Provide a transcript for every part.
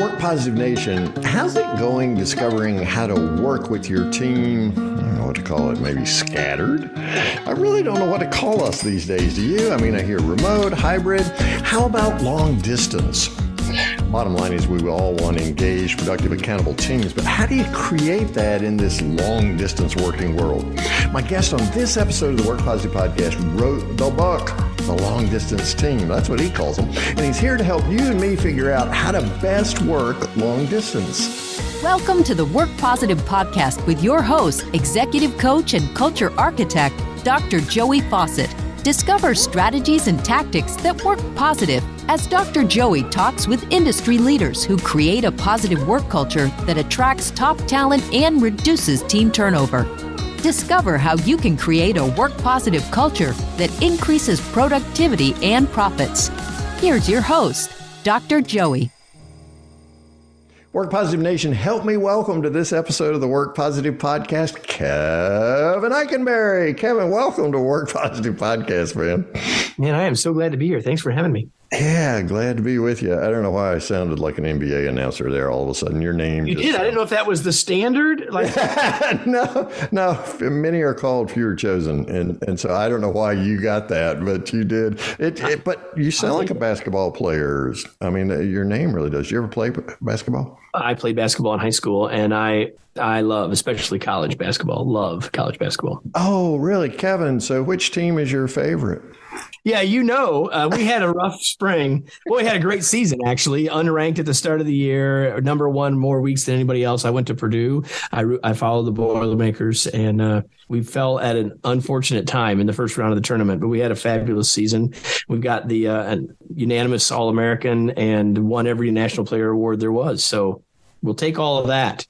Work Positive Nation, how's it going discovering how to work with your team? I don't know what to call it, maybe scattered? I really don't know what to call us these days, do you? I mean, I hear remote, hybrid. How about long distance? Bottom line is we all want engaged, productive, accountable teams, but how do you create that in this long distance working world? My guest on this episode of the Work Positive Podcast wrote the book, The Long Distance Team. That's what he calls them. And he's here to help you and me figure out how to best work long distance. Welcome to the Work Positive Podcast with your host, executive coach and culture architect, Dr. Joey Fawcett. Discover strategies and tactics that work positive as Dr. Joey talks with industry leaders who create a positive work culture that attracts top talent and reduces team turnover. Discover how you can create a work-positive culture that increases productivity and profits. Here's your host, Dr. Joey. Work Positive Nation, help me welcome to this episode of the Work Positive Podcast, Kevin Eikenberry. Kevin, welcome to Work Positive Podcast, man. Man, I am so glad to be here. Thanks for having me. Yeah, glad to be with you. I don't know why I sounded like an NBA announcer there all of a sudden. Your name You did? I didn't know if that was the standard. No. Many are called, few are chosen. And so I don't know why you got that, but you did. But you sound like a basketball player. I mean, your name really does. You ever play basketball? I played basketball in high school, and I love, especially college basketball. Love college basketball. Oh, really? Kevin, so which team is your favorite? Yeah, we had a rough spring. Well, we had a great season, actually. Unranked at the start of the year, number one more weeks than anybody else. I went to Purdue. I followed the Boilermakers, and we fell at an unfortunate time in the first round of the tournament. But we had a fabulous season. We've got the unanimous All-American and won every National Player Award there was. So we'll take all of that.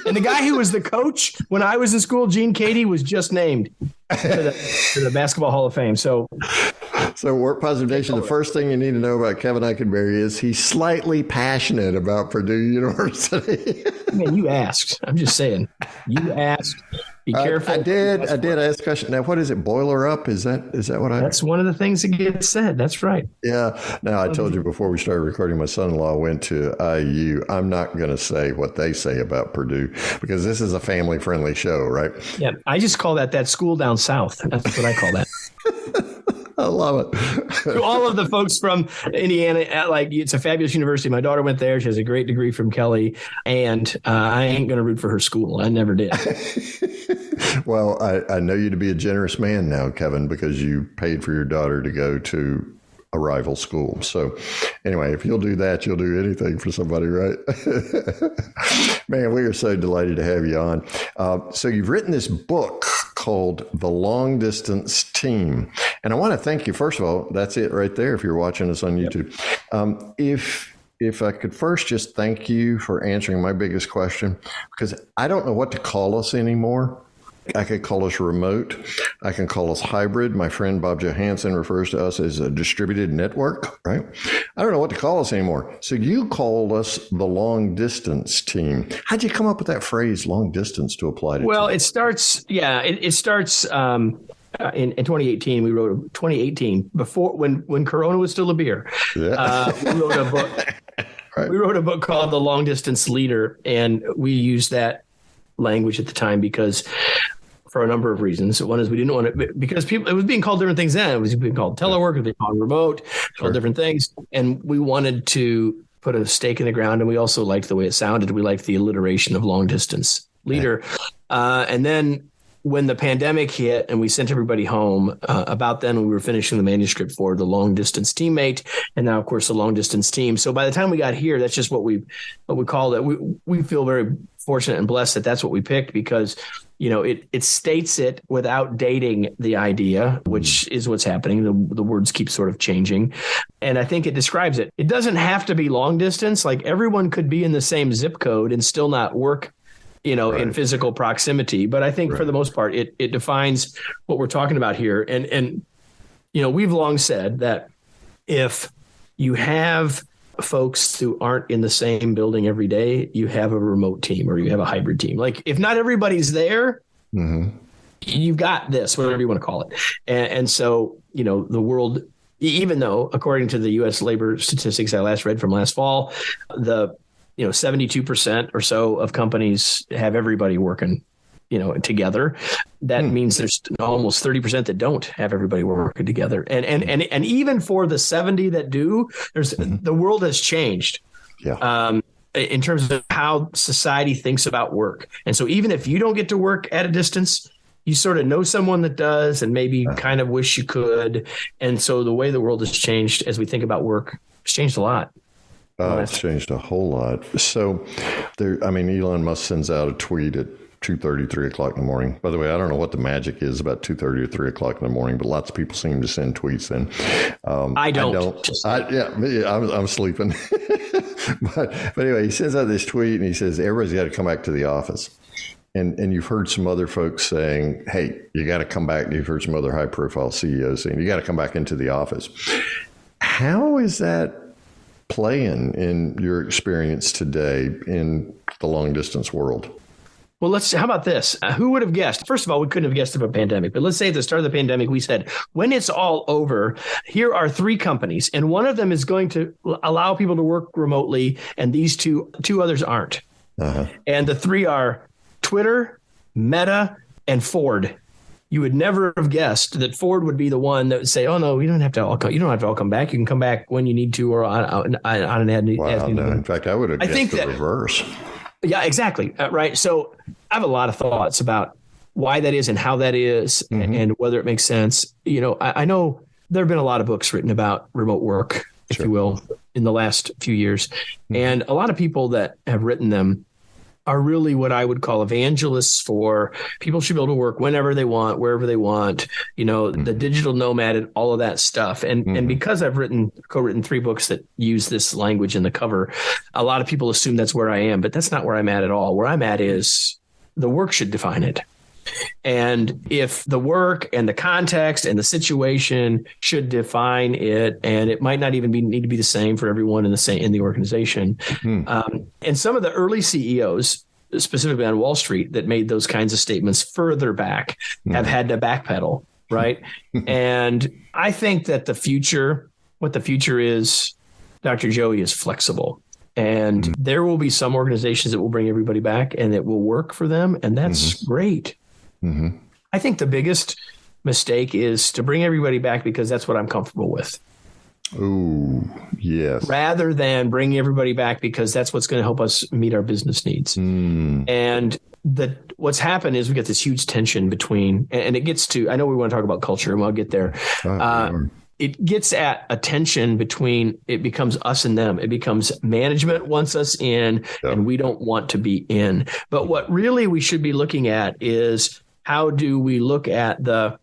And the guy who was the coach when I was in school, Gene Cady, was just named to the Basketball Hall of Fame. So Work Positive Nation, the first thing you need to know about Kevin Eikenberry is he's slightly passionate about Purdue University. Man, you asked. I'm just saying. You asked. Be careful. I did ask a question. Now, what is it? Boiler up? Is that what That's one of the things that gets said. That's right. Yeah. Now, I told you before we started recording, my son-in-law went to IU. I'm not going to say what they say about Purdue because this is a family-friendly show, right? Yeah. I just call that school down south. That's what I call that. I love it. To all of the folks from Indiana, it's a fabulous university. My daughter went there. She has a great degree from Kelly, and I ain't going to root for her school. I never did. Well, I know you to be a generous man now, Kevin, because you paid for your daughter to go to a rival school. So anyway, if you'll do that, you'll do anything for somebody, right? Man, we are so delighted to have you on. So you've written this book called The Long Distance Team. And I want to thank you. First of all, that's it right there if you're watching us on YouTube. If I could first just thank you for answering my biggest question, because I don't know what to call us anymore. I could call us remote. I can call us hybrid. My friend Bob Johansson refers to us as a distributed network, right? I don't know what to call us anymore. So you called us the long distance team. How'd you come up with that phrase, long distance, to apply to? Well, it starts in 2018. We wrote 2018 before when Corona was still a beer. Yeah. We wrote a book. Right. We wrote a book called The Long Distance Leader, and we used that language at the time because for a number of reasons. One is we didn't want it because it was being called different things then. It was being called telework, it was being called remote, called different things. And we wanted to put a stake in the ground. And we also liked the way it sounded. We liked the alliteration of long distance leader. And then when the pandemic hit and we sent everybody home, about then we were finishing the manuscript for the long distance teammate, and now of course the long distance team. So by the time we got here, that's just what we called it. We feel very fortunate and blessed that that's what we picked because it states it without dating the idea, which is what's happening. The words keep sort of changing, and I think it describes it. It doesn't have to be long distance. Like everyone could be in the same zip code and still not work in physical proximity. But I think for the most part, it defines what we're talking about here. And we've long said that if you have folks who aren't in the same building every day, you have a remote team or you have a hybrid team. Like if not everybody's there, you've got this, whatever you want to call it. And so, the world even though, according to the U.S. labor statistics I last read from last fall, 72% or so of companies have everybody working, together. That means there's almost 30% that don't have everybody working together. And even for the 70 that do, the world has changed. Yeah. In terms of how society thinks about work. And so even if you don't get to work at a distance, you sort of know someone that does and maybe kind of wish you could. And so the way the world has changed as we think about work, it's changed a lot. It's changed a whole lot. So Elon Musk sends out a tweet at 2:30, 3 o'clock in the morning. By the way, I don't know what the magic is about 2:30 or 3 o'clock in the morning, but lots of people seem to send tweets then. I don't. I'm sleeping. but anyway, he sends out this tweet and he says, everybody's got to come back to the office. And you've heard some other folks saying, hey, you got to come back. You've heard some other high profile CEOs saying, you got to come back into the office. How is that playing in your experience today in the long distance world? Well, how about this? Who would have guessed? First of all, we couldn't have guessed of a pandemic, but let's say at the start of the pandemic, we said, when it's all over, here are 3 companies, and one of them is going to allow people to work remotely, and these two others aren't. And the 3 are Twitter, Meta, and Ford. You would never have guessed that Ford would be the one that would say, "Oh no, you don't have to all come back. You can come back when you need to, or on an ad." Wow, no. In fact, I would have guessed the reverse. Yeah, exactly. Right. So I have a lot of thoughts about why that is and how that is, and whether it makes sense. I know there have been a lot of books written about remote work, if you will, in the last few years, and a lot of people that have written them are really what I would call evangelists for people should be able to work whenever they want, wherever they want, the digital nomad and all of that stuff. And because I've co-written 3 books that use this language in the cover, a lot of people assume that's where I am, but that's not where I'm at all. Where I'm at is the work should define it. And if the work and the context and the situation should define it, and it might not even need to be the same for everyone in the organization. And some of the early CEOs, specifically on Wall Street, that made those kinds of statements further back have had to backpedal, right? And I think that what the future is, Dr. Joey, is flexible. And there will be some organizations that will bring everybody back and it will work for them. And that's great. I think the biggest mistake is to bring everybody back because that's what I'm comfortable with. Oh, yes. Rather than bring everybody back because that's what's going to help us meet our business needs. And what's happened is we get this huge tension between, and it gets to, I know we want to talk about culture and I'll get there. It gets at a tension between, it becomes us and them. It becomes management wants us in and we don't want to be in. But what really we should be looking at is how do we look at the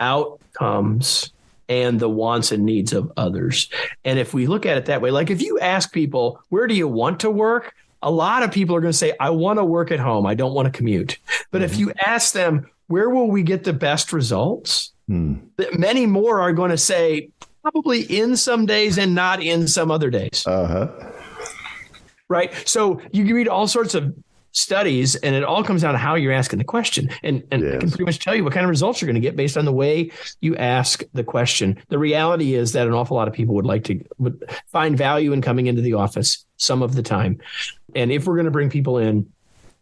outcomes and the wants and needs of others? And if we look at it that way, like if you ask people, where do you want to work? A lot of people are going to say, I want to work at home. I don't want to commute. But if you ask them, where will we get the best results? Many more are going to say probably in some days and not in some other days. Right. So you can read all sorts of studies and it all comes down to how you're asking the question. And I can pretty much tell you what kind of results you're going to get based on the way you ask the question. The reality is that an awful lot of people would find value in coming into the office some of the time. And if we're going to bring people in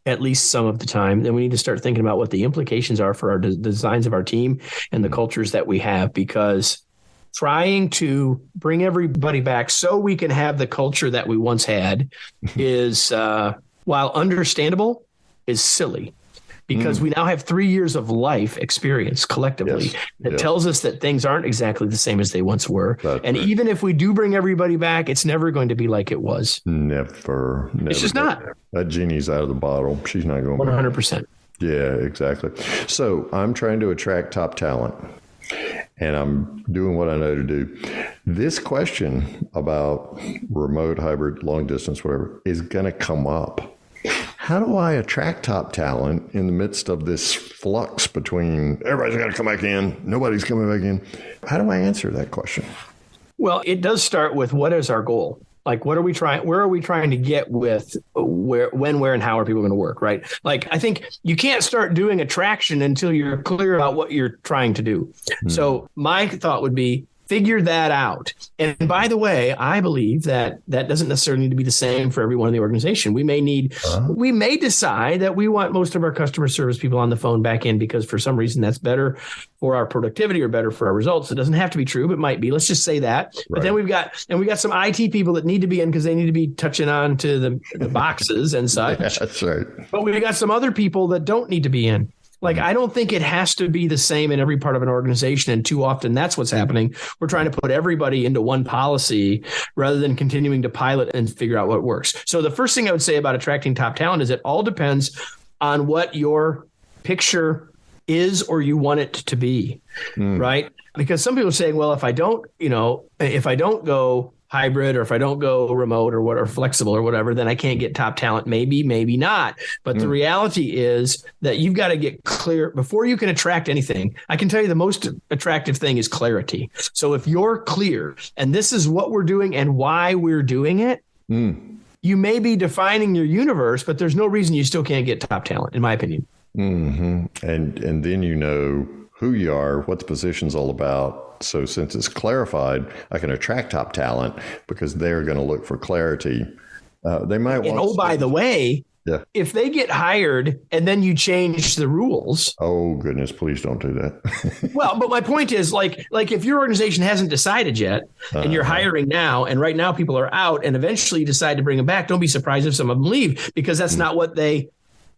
at least some of the time, then we need to start thinking about what the implications are for our designs of our team and the cultures that we have, because trying to bring everybody back so we can have the culture that we once had is, while understandable, is silly. Because we now have 3 years of life experience collectively that tells us that things aren't exactly the same as they once were. And even if we do bring everybody back, it's never going to be like it was. Never. It's just not. That genie's out of the bottle. She's not going 100%. Yeah, exactly. So I'm trying to attract top talent and I'm doing what I know to do. This question about remote, hybrid, long distance, whatever, is going to come up. How do I attract top talent in the midst of this flux between everybody's got to come back in, nobody's coming back in? How do I answer that question? Well, it does start with what is our goal? Like, what are we trying? Where are we trying to get with? Where, and how are people going to work? Right? Like, I think you can't start doing attraction until you're clear about what you're trying to do. So my thought would be, figure that out. And by the way, I believe that doesn't necessarily need to be the same for everyone in the organization. We may decide that we want most of our customer service people on the phone back in because for some reason that's better for our productivity or better for our results. It doesn't have to be true, but it might be. Let's just say that. Right. But then we got some IT people that need to be in because they need to be touching on to the boxes and such. Yeah, that's right. But we got some other people that don't need to be in. Like, I don't think it has to be the same in every part of an organization. And too often that's what's happening. We're trying to put everybody into one policy rather than continuing to pilot and figure out what works. So the first thing I would say about attracting top talent is it all depends on what your picture is or you want it to be, right? Because some people are saying, well, if I don't go hybrid or if I don't go remote or flexible or whatever, then I can't get top talent. Maybe not. But the reality is that you've got to get clear before you can attract anything. I can tell you the most attractive thing is clarity. So if you're clear and this is what we're doing and why we're doing it, you may be defining your universe, but there's no reason you still can't get top talent, in my opinion. Mm-hmm. And then you know who you are, what the position's all about. So since it's clarified, I can attract top talent because they're going to look for clarity. They might want. And by the way, if they get hired and then you change the rules. Oh goodness, please don't do that. Well, but my point is like if your organization hasn't decided yet and you're hiring now and right now people are out and eventually you decide to bring them back, don't be surprised if some of them leave because that's not what they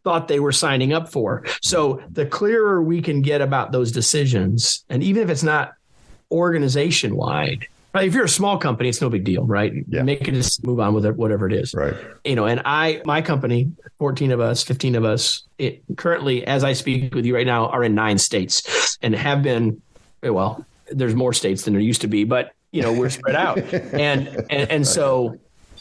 thought they were signing up for. So the clearer we can get about those decisions, and even if it's not organization wide, right? If you're a small company, it's no big deal, right? Yeah. Make it, just move on with it, whatever it is. Right. And my company, 14 of us, 15 of us, currently, as I speak with you right now, are in 9 states and have been, well, there's more states than there used to be, but, we're spread out. And so,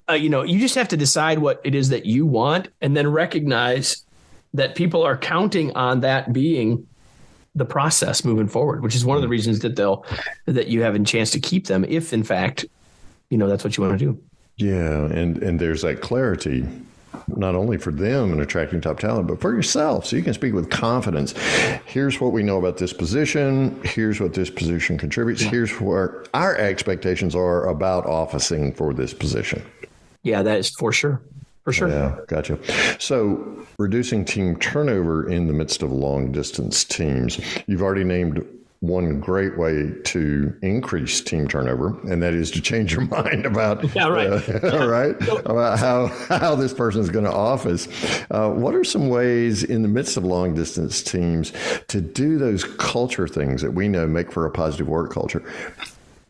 you just have to decide what it is that you want and then recognize that people are counting on that being the process moving forward, which is one of the reasons that you have a chance to keep them if in fact, that's what you want to do. Yeah. And there's that clarity, not only for them in attracting top talent, but for yourself. So you can speak with confidence. Here's what we know about this position. Here's what this position contributes. Here's what our expectations are about officing for this position. Yeah, that is for sure. For sure. Yeah, gotcha. So reducing team turnover in the midst of long distance teams. You've already named one great way to increase team turnover, and that is to change your mind about, about how this person is going to office. What are some ways in the midst of long distance teams to do those culture things that we know make for a positive work culture?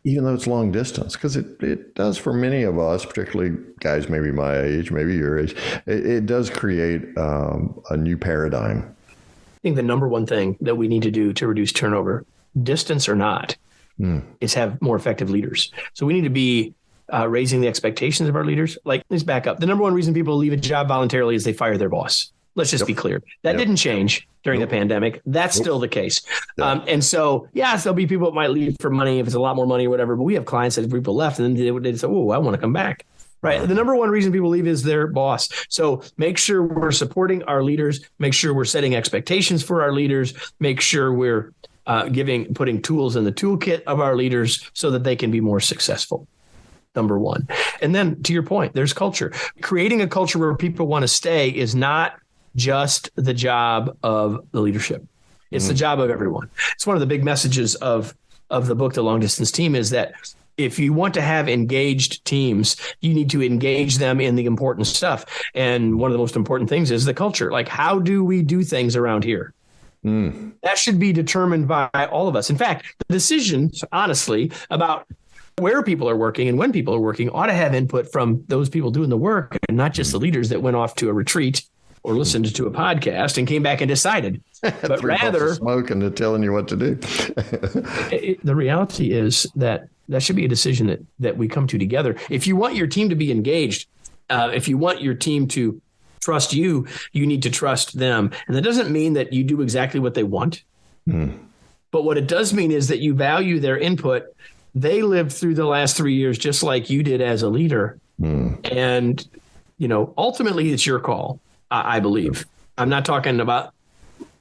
Even though it's long distance, because it does for many of us, particularly guys maybe my age, maybe your age, it does create a new paradigm. I think the number one thing that we need to do to reduce turnover, distance or not, is have more effective leaders. So we need to be raising the expectations of our leaders. Like, let's back up. The number one reason people leave a job voluntarily is they fire their boss. Let's just be clear. That didn't change during the pandemic. That's still the case. And so, yes, there'll be people that might leave for money if it's a lot more money or whatever. But we have clients that people left and then they say, oh, I want to come back. Right. The number one reason people leave is their boss. So make sure we're supporting our leaders. Make sure we're setting expectations for our leaders. Make sure we're putting tools in the toolkit of our leaders so that they can be more successful. Number one. And then to your point, there's culture. Creating a culture where people want to stay is not just the job of the leadership. It's the job of everyone. It's one of the big messages of the book, The Long Distance Team, is that if you want to have engaged teams, you need to engage them in the important stuff. And one of the most important things is the culture. Like, how do we do things around here? That should be determined by all of us. In fact, the decisions, honestly, about where people are working and when people are working ought to have input from those people doing the work and not just the leaders that went off to a retreat or listened to a podcast and came back and decided, but rather smoke and they're telling you what to do. The reality is that should be a decision that we come to together. If you want your team to be engaged, if you want your team to trust you, you need to trust them. And that doesn't mean that you do exactly what they want. But what it does mean is that you value their input. They lived through the last 3 years just like you did as a leader. And, ultimately it's your call. I believe. I'm not talking about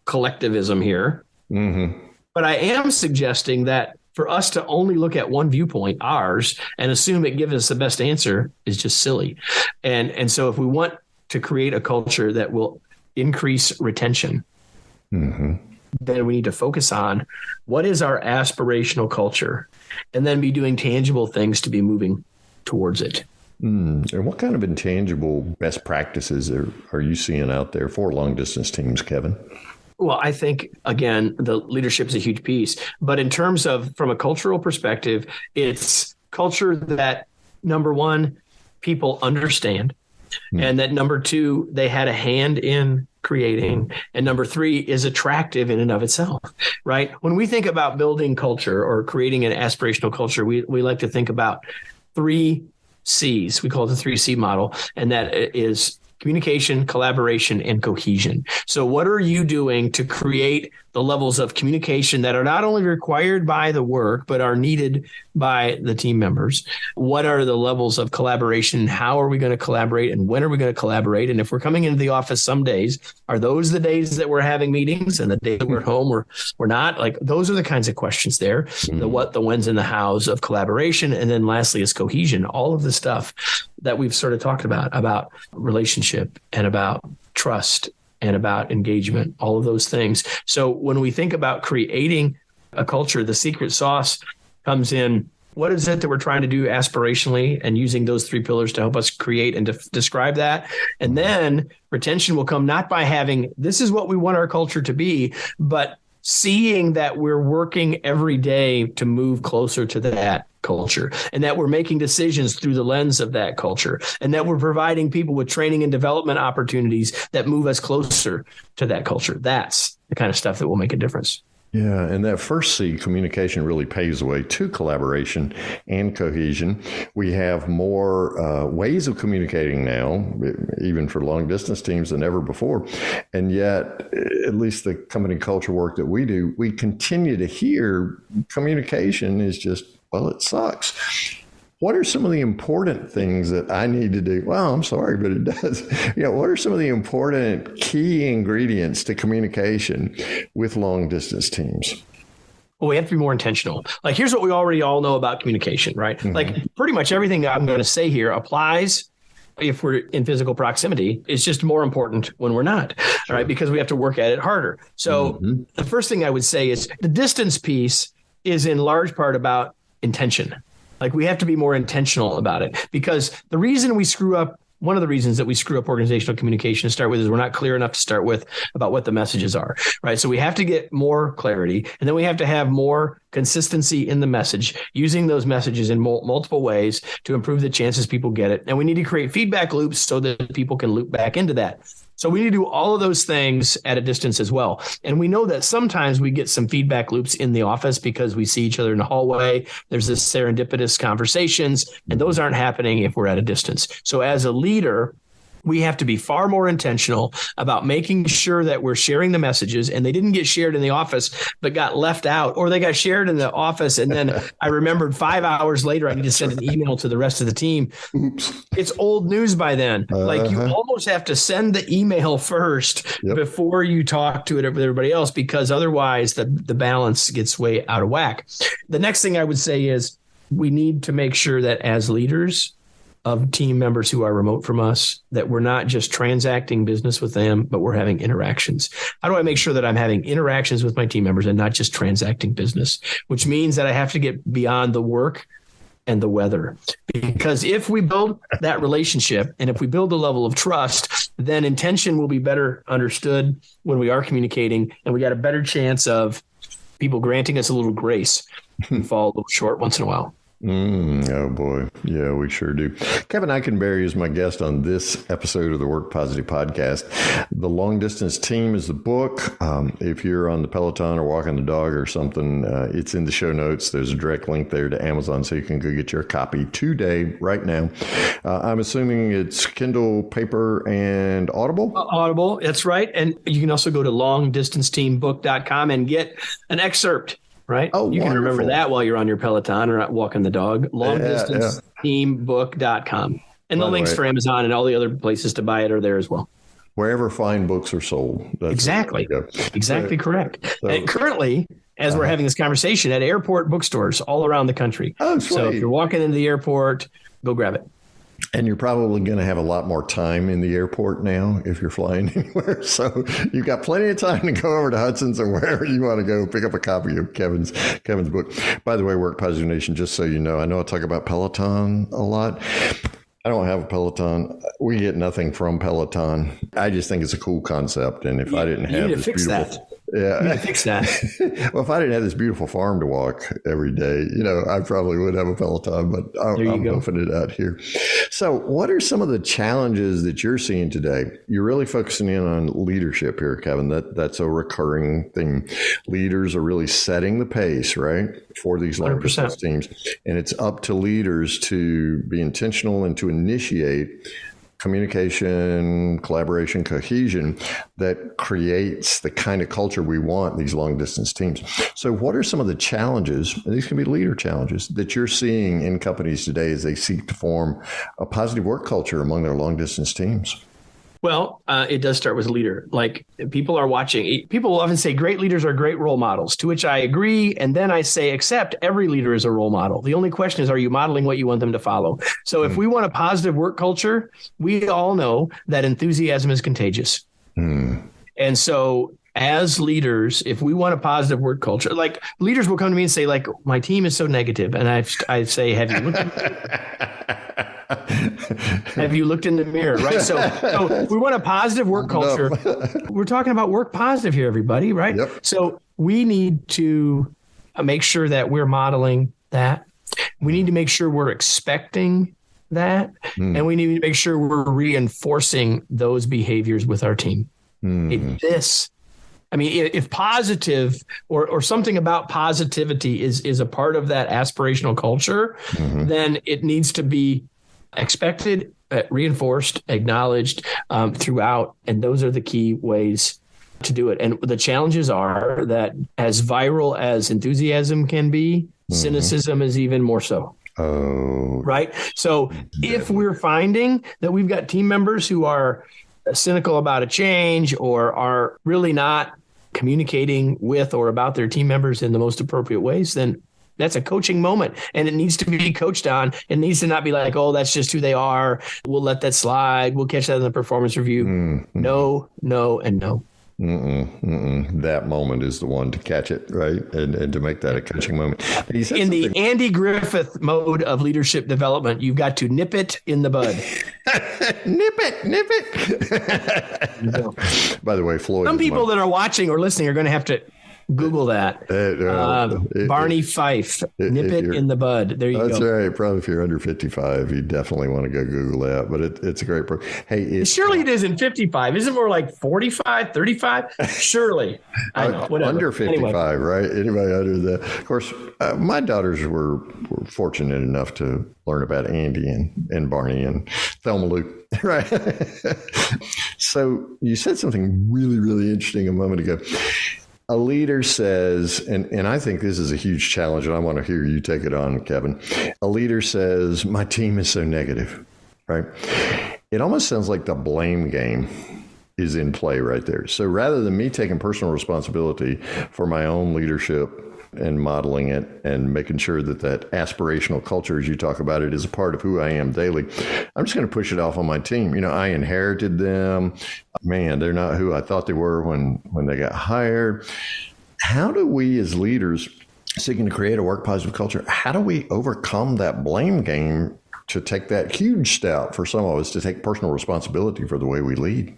collectivism here, but I am suggesting that for us to only look at one viewpoint, ours, and assume it gives us the best answer is just silly. And so if we want to create a culture that will increase retention, then we need to focus on what is our aspirational culture, and then be doing tangible things to be moving towards it. And what kind of intangible best practices are you seeing out there for long distance teams, Kevin? Well, I think, again, the leadership is a huge piece. But in terms of from a cultural perspective, it's culture that, number one, people understand. And that, number two, they had a hand in creating. And number three, is attractive in and of itself, right? When we think about building culture or creating an aspirational culture, we like to think about 3 C's. We call it the 3C model. And that is communication, collaboration, and cohesion. So what are you doing to create the levels of communication that are not only required by the work, but are needed by the team members? What are the levels of collaboration? How are we going to collaborate? And when are we going to collaborate? And if we're coming into the office some days, are those the days that we're having meetings, and the days that we're at home we're not? Like, those are the kinds of questions there. The what, the whens, and the hows of collaboration. And then lastly is cohesion. All of the stuff that we've sort of talked about relationship and about trust and about engagement, all of those things. So when we think about creating a culture, the secret sauce comes in, what is it that we're trying to do aspirationally, and using those 3 pillars to help us create and describe that. And then retention will come not by having, this is what we want our culture to be, but seeing that we're working every day to move closer to that culture, and that we're making decisions through the lens of that culture, and that we're providing people with training and development opportunities that move us closer to that culture. That's the kind of stuff that will make a difference. Yeah, and that first C, communication, really paves the way to collaboration and cohesion. We have more ways of communicating now, even for long distance teams, than ever before. And yet, at least the company culture work that we do, we continue to hear communication is just, well, it sucks. What are some of the important things that I need to do? Well, I'm sorry, but it does. What are some of the important key ingredients to communication with long distance teams? Well, we have to be more intentional. Like, here's what we already all know about communication, right? Like, pretty much everything I'm going to say here applies if we're in physical proximity. It's just more important when we're not, all right? Because we have to work at it harder. So the first thing I would say is the distance piece is in large part about intention. Like, we have to be more intentional about it, because the reason we screw up, one of the reasons that we screw up organizational communication to start with, is we're not clear enough to start with about what the messages are, right? So we have to get more clarity, and then we have to have more consistency in the message, using those messages in multiple ways to improve the chances people get it. And we need to create feedback loops so that people can loop back into that. So we need to do all of those things at a distance as well. And we know that sometimes we get some feedback loops in the office because we see each other in the hallway. There's this serendipitous conversations, and those aren't happening if we're at a distance. So as a leader, we have to be far more intentional about making sure that we're sharing the messages, and they didn't get shared in the office, but got left out, or they got shared in the office. And then I remembered 5 hours later, I need to send an email to the rest of the team. Oops. It's old news by then. Like, you almost have to send the email first before you talk to it with everybody else, because otherwise the balance gets way out of whack. The next thing I would say is we need to make sure that as leaders of team members who are remote from us, that we're not just transacting business with them, but we're having interactions. How do I make sure that I'm having interactions with my team members and not just transacting business? Which means that I have to get beyond the work and the weather. Because if we build that relationship, and if we build the level of trust, then intention will be better understood when we are communicating, and we got a better chance of people granting us a little grace and fall a little short once in a while. Oh, boy. Yeah, we sure do. Kevin Eikenberry is my guest on this episode of the Work Positive podcast. The Long Distance Team is the book. If you're on the Peloton or walking the dog or something, it's in the show notes. There's a direct link there to Amazon, so you can go get your copy today, right now. I'm assuming it's Kindle, paper, and Audible? Audible, that's right. And you can also go to longdistanceteambook.com and get an excerpt. Right. Oh, you wonderful. can remember that while you're on your Peloton or walking the dog. Longdistanceteambook.com. And the links for Amazon and all the other places to buy it are there as well. Wherever fine books are sold. Exactly. Exactly correct. And currently, as we're having this conversation, at airport bookstores all around the country. Oh, sweet. So if you're walking into the airport, go grab it. And you're probably going to have a lot more time in the airport now if you're flying anywhere. So you've got plenty of time to go over to Hudson's or wherever you want to go pick up a copy of Kevin's book. By the way, Work Positive Nation, just so you know, I know I talk about Peloton a lot. I don't have a Peloton. We get nothing from Peloton. I just think it's a cool concept. And if I didn't have this beautiful... Yeah. You need to fix that. Well, if I didn't have this beautiful farm to walk every day, I probably would have a Peloton, but I'm goofing it out here. So what are some of the challenges that you're seeing today? You're really focusing in on leadership here, Kevin. That's a recurring thing. Leaders are really setting the pace, right, for these long distance teams. And it's up to leaders to be intentional and to initiate communication, collaboration, cohesion that creates the kind of culture we want in these long distance teams. So what are some of the challenges, and these can be leader challenges, that you're seeing in companies today as they seek to form a positive work culture among their long distance teams? Well, it does start with a leader. Like, people are watching. People will often say great leaders are great role models, to which I agree. And then I say, except every leader is a role model. The only question is, are you modeling what you want them to follow? So if we want a positive work culture, we all know that enthusiasm is contagious. And so as leaders, if we want a positive work culture, like, leaders will come to me and say, like, my team is so negative. And I say, have you looked in the mirror, right? So we want a positive work culture. We're talking about work positive here, everybody, right? Yep. So we need to make sure that we're modeling that. We need to make sure we're expecting that. And we need to make sure we're reinforcing those behaviors with our team. If positive or something about positivity is a part of that aspirational culture, then it needs to be expected, reinforced, acknowledged throughout. And those are the key ways to do it. And the challenges are that as viral as enthusiasm can be, cynicism is even more so. Oh, right. So if we're finding that we've got team members who are cynical about a change or are really not communicating with or about their team members in the most appropriate ways, then that's a coaching moment, and it needs to be coached on. It needs to not be like, oh, that's just who they are. We'll let that slide. We'll catch that in the performance review. No, and no. That moment is the one to catch it, right? And to make that a coaching moment. In the Andy Griffith mode of leadership development, you've got to nip it in the bud. Nip it. By the way, Floyd. Some people that are watching or listening are going to have to Google that. Barney Fife, nip it in the bud. There you go. That's right. Probably if you're under 55, you definitely want to go Google that. But it's a great program. Hey, surely it isn't 55. Isn't it more like 45, 35? Surely. I know. Whatever. Under 55, anyway. Right? Anybody under that? Of course, my daughters were fortunate enough to learn about Andy and Barney and Thelma Luke. Right. So you said something really, really interesting a moment ago. A leader says, and I think this is a huge challenge, and I want to hear you take it on, Kevin. A leader says, my team is so negative, right? It almost sounds like the blame game is in play right there. So rather than me taking personal responsibility for my own leadership and modeling it and making sure that aspirational culture, as you talk about it, is a part of who I am daily, I'm just going to push it off on my team. I inherited them. Man, they're not who I thought they were when they got hired. How do we as leaders seeking to create a work positive culture, how do we overcome that blame game to take that huge step for some of us to take personal responsibility for the way we lead?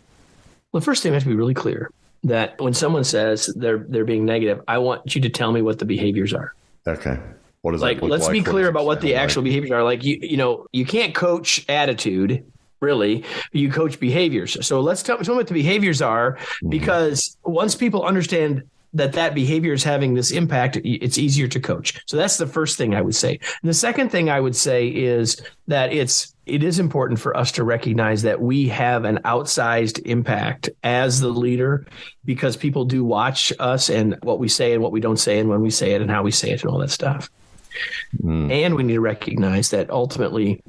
Well, first thing, we have to be really clear that when someone says they're being negative, I want you to tell me what the behaviors are. Okay. What does that look let's like? be clear about what the actual behaviors are. Like, you can't coach attitude, really. You coach behaviors. So let's tell me what the behaviors are, because once people understand that behavior is having this impact, it's easier to coach. So that's the first thing I would say. And the second thing I would say is that it is important for us to recognize that we have an outsized impact as the leader, because people do watch us and what we say and what we don't say and when we say it and how we say it and all that stuff. And we need to recognize that ultimately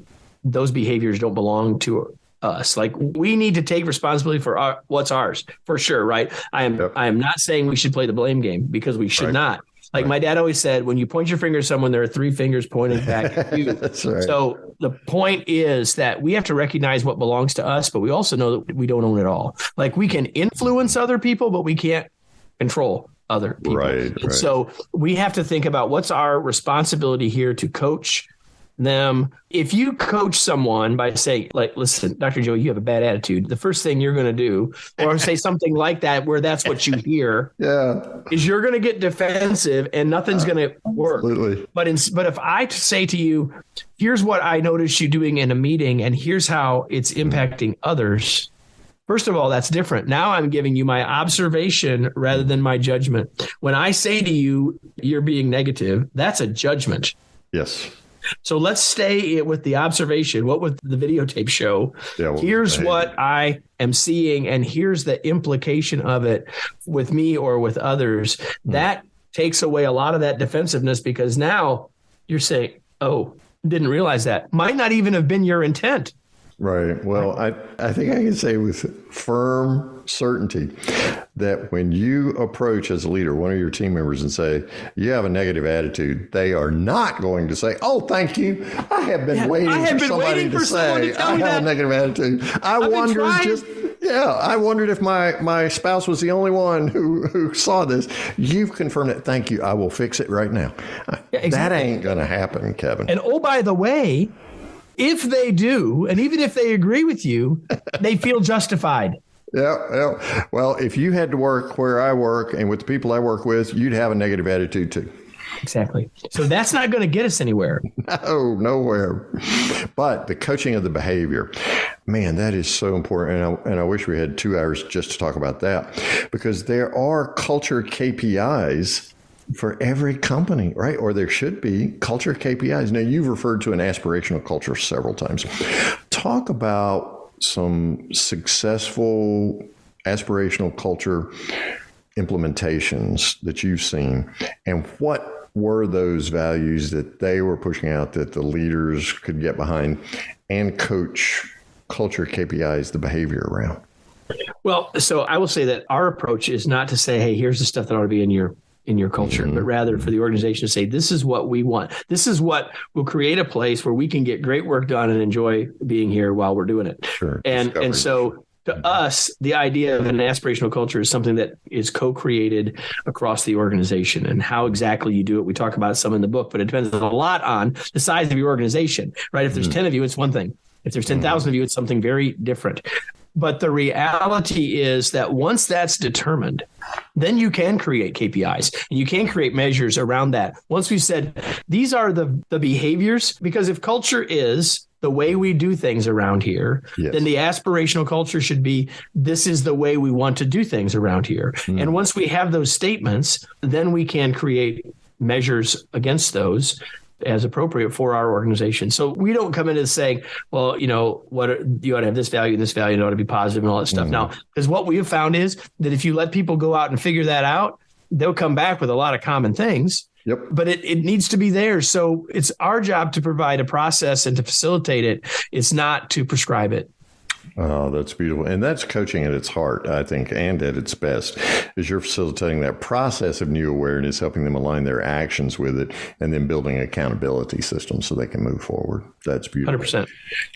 those behaviors don't belong to us. Like, we need to take responsibility for what's ours, for sure, right? I am not saying we should play the blame game, because we should not. Like my dad always said, when you point your finger at someone, there are 3 fingers pointing back at you. That's right. So the point is that we have to recognize what belongs to us, but we also know that we don't own it all. Like we can influence other people, but we can't control other people. Right. So we have to think about what's our responsibility here to coach them. If you coach someone by saying, like, listen, Dr. Joey, you have a bad attitude, the first thing you're going to do, or say something like that, where that's what you hear, is you're going to get defensive and nothing's going to work. Absolutely. But if I say to you, here's what I noticed you doing in a meeting, and here's how it's impacting others. First of all, that's different. Now I'm giving you my observation rather than my judgment. When I say to you, you're being negative, that's a judgment. Yes. So let's stay with the observation. What would the videotape show? Here's what I am seeing, and here's the implication of it with me or with others. That takes away a lot of that defensiveness, because now you're saying, oh, didn't realize that. Might not even have been your intent. Right. Well, I think I can say with firm certainty that when you approach as a leader one of your team members and say, you have a negative attitude, they are not going to say, oh, thank you. I have been waiting for somebody to say I have a negative attitude. I wondered if my spouse was the only one who saw this. You've confirmed it. Thank you. I will fix it right now. Exactly. That ain't going to happen, Kevin. And oh, by the way, if they do, and even if they agree with you, they feel justified. Yeah. Well, if you had to work where I work and with the people I work with, you'd have a negative attitude too. Exactly. So that's not going to get us anywhere. No, nowhere. But the coaching of the behavior, man, that is so important. And I wish we had 2 hours just to talk about that, because there are culture KPIs for every company, right? Or there should be culture KPIs. Now, you've referred to an aspirational culture several times. Talk about some successful aspirational culture implementations that you've seen, and what were those values that they were pushing out that the leaders could get behind and coach culture KPIs, the behavior around? Well, so I will say that our approach is not to say, hey, here's the stuff that ought to be in your culture, but rather for the organization to say, this is what we want. This is what will create a place where we can get great work done and enjoy being here while we're doing it. Sure. And so to us, the idea of an aspirational culture is something that is co-created across the organization. And how exactly you do it, we talk about some in the book, but it depends a lot on the size of your organization, right? If there's 10 of you, it's one thing. If there's 10,000 of you, it's something very different. But the reality is that once that's determined, then you can create KPIs and you can create measures around that. Once we've said these are the behaviors, because if culture is the way we do things around here, then the aspirational culture should be, this is the way we want to do things around here. And once we have those statements, then we can create measures against those as appropriate for our organization. So we don't come into saying, well, you ought to have this value and this value, and it ought to be positive and all that stuff. Now, because what we have found is that if you let people go out and figure that out, they'll come back with a lot of common things. But it needs to be there. So it's our job to provide a process and to facilitate it. It's not to prescribe it. Oh, that's beautiful. And that's coaching at its heart, I think, and at its best, is you're facilitating that process of new awareness, helping them align their actions with it, and then building accountability systems so they can move forward. That's beautiful. 100%.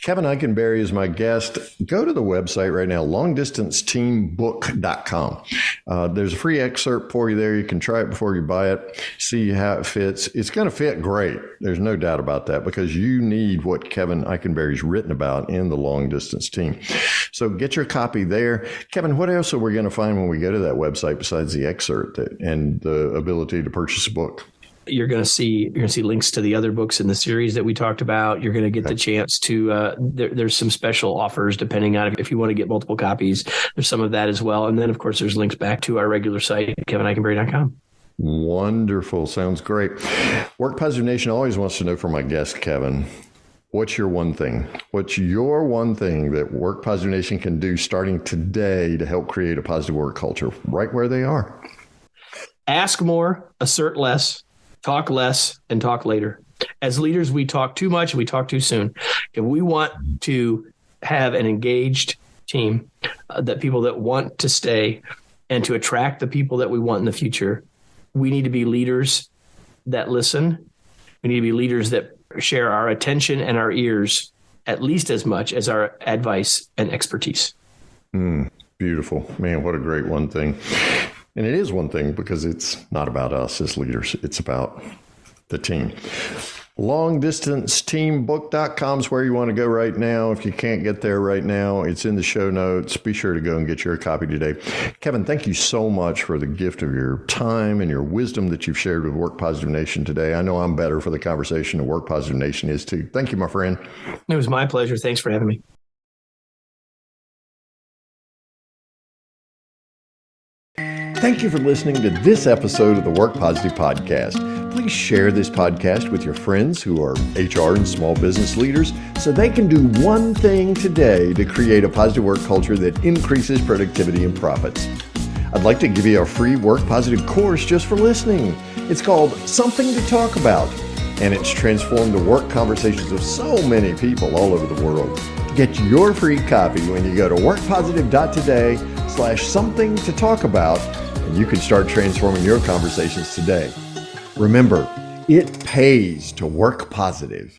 Kevin Eikenberry is my guest. Go to the website right now, longdistanceteambook.com. There's a free excerpt for you there. You can try it before you buy it, see how it fits. It's going to fit great. There's no doubt about that, because you need what Kevin Eikenberry's written about in the long distance team. So get your copy there. Kevin, what else are we going to find when we go to that website besides the excerpt and the ability to purchase a book? You're going to see links to the other books in the series that we talked about. You're going to get the chance to, there's some special offers depending on if you want to get multiple copies. There's some of that as well. And then, of course, there's links back to our regular site, kevineikenberry.com. Wonderful. Sounds great. Work Positive Nation always wants to know from my guest, Kevin, what's your one thing? What's your one thing that Work Positive Nation can do starting today to help create a positive work culture right where they are? Ask more, assert less, talk less, and talk later. As leaders, we talk too much and we talk too soon. If we want to have an engaged team, that people that want to stay and to attract the people that we want in the future, we need to be leaders that listen. We need to be leaders that share our attention and our ears at least as much as our advice and expertise. Beautiful. Man, what a great one thing. And it is one thing because it's not about us as leaders. It's about the team. LongDistanceTeamBook.com is where you want to go right now. If you can't get there right now, it's in the show notes. Be sure to go and get your copy today. Kevin, thank you so much for the gift of your time and your wisdom that you've shared with Work Positive Nation today. I know I'm better for the conversation that Work Positive Nation is too. Thank you, my friend. It was my pleasure. Thanks for having me. Thank you for listening to this episode of the Work Positive Podcast. Please share this podcast with your friends who are HR and small business leaders so they can do one thing today to create a positive work culture that increases productivity and profits. I'd like to give you a free Work Positive course just for listening. It's called Something to Talk About, and it's transformed the work conversations of so many people all over the world. Get your free copy when you go to workpositive.today/something to talk about, and you can start transforming your conversations today. Remember, it pays to work positive.